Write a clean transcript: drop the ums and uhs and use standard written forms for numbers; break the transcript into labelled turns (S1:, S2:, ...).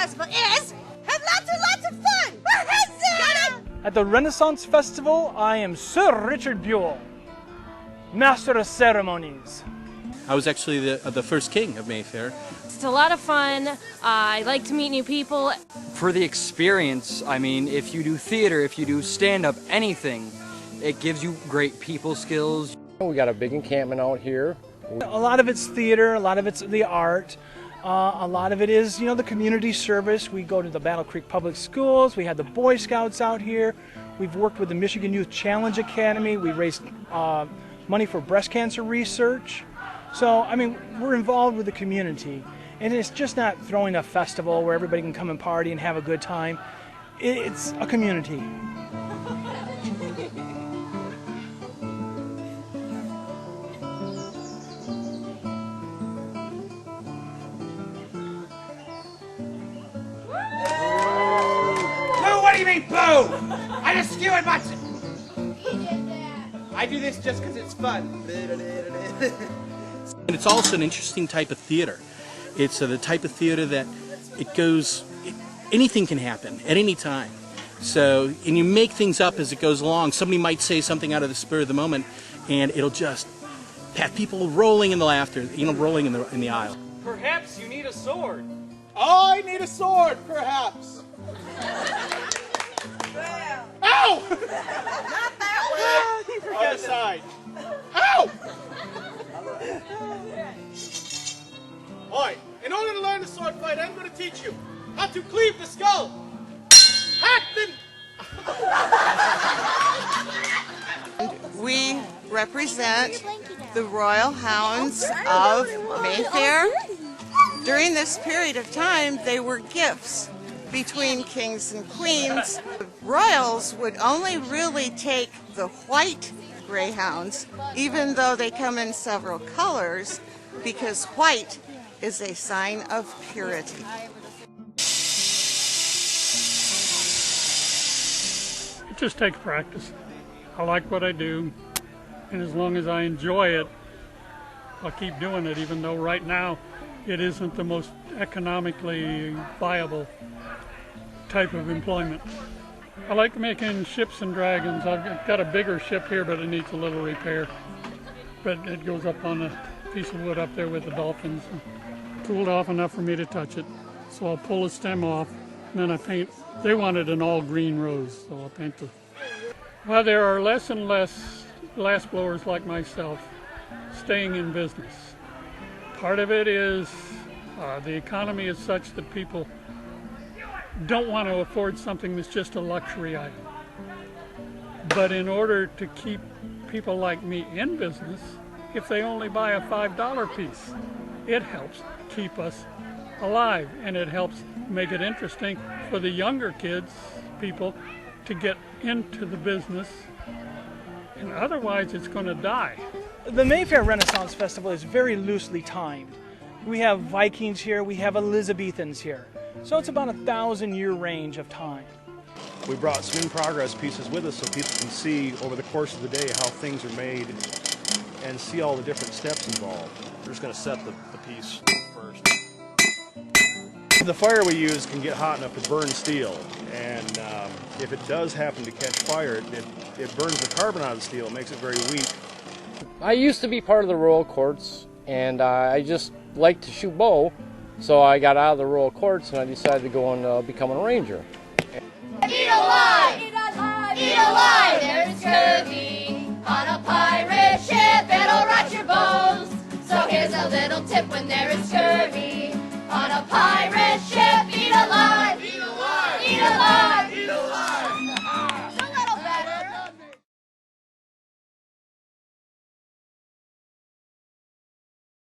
S1: Festival is have lots and lots of fun. Got it?
S2: At the Renaissance Festival, I am Sir Richard Buell, Master of Ceremonies.
S3: I was actually the first king of Mayfair.
S4: It's a lot of fun. I like to meet new people.
S5: For the experience, I mean, if you do theater, if you do stand-up, anything, it gives you great people skills.
S6: We got a big encampment out here.
S2: A lot of it's theater, a lot of it's the art, a lot of it is, the community service. We go to the Battle Creek Public Schools, we had the Boy Scouts out here, we've worked with the Michigan Youth Challenge Academy, we raised money for breast cancer research. So, I mean, we're involved with the community, and it's just not throwing a festival where everybody can come and party and have a good time. It's a community.
S7: What do you mean, boo? I just skew it much. He did that. I do this just because it's fun.
S3: And it's also an interesting type of theater. It's the type of theater that anything can happen at any time. So, and you make things up as it goes along. Somebody might say something out of the spur of the moment, and it'll just have people rolling in the laughter, rolling in the aisle.
S2: Perhaps you need a sword.
S7: I need a sword, perhaps. Ow! Not that way. Other side. Ow! Oi, in order to learn the sword fight, I'm going to teach you how to cleave the skull.
S8: We represent the Royal Hounds of Mayfair. During this period of time, they were gifts between kings and queens. The royals would only really take the white greyhounds, even though they come in several colors, because white is a sign of purity.
S9: It just takes practice. I like what I do, and as long as I enjoy it, I'll keep doing it, even though right now it isn't the most economically viable type of employment. I like making ships and dragons. I've got a bigger ship here, but it needs a little repair. But it goes up on a piece of wood up there with the dolphins. Cooled off enough for me to touch it. So I'll pull the stem off, and then I paint. They wanted an all green rose, so I'll paint it. Well, there are less and less glass blowers like myself staying in business. Part of it is the economy is such that people don't want to afford something that's just a luxury item. But in order to keep people like me in business, if they only buy a $5 piece, it helps keep us alive, and it helps make it interesting for the younger kids, people, to get into the business, and otherwise it's going to die.
S2: The Mayfair Renaissance Festival is very loosely timed. We have Vikings here, we have Elizabethans here. So it's about a 1,000-year range of time.
S10: We brought some in-progress pieces with us so people can see over the course of the day how things are made and see all the different steps involved. We're just going to set the piece first. The fire we use can get hot enough to burn steel, and if it does happen to catch fire, it burns the carbon out of the steel, it makes it very weak.
S6: I used to be part of the Royal Courts, and I just liked to shoot bow, so I got out of the Royal Courts and I decided to go and become a ranger.
S11: Eat alive! Eat alive! Eat alive! There's scurvy on a pirate ship, it'll rot your bones. So here's a little tip when there is scurvy on a pirate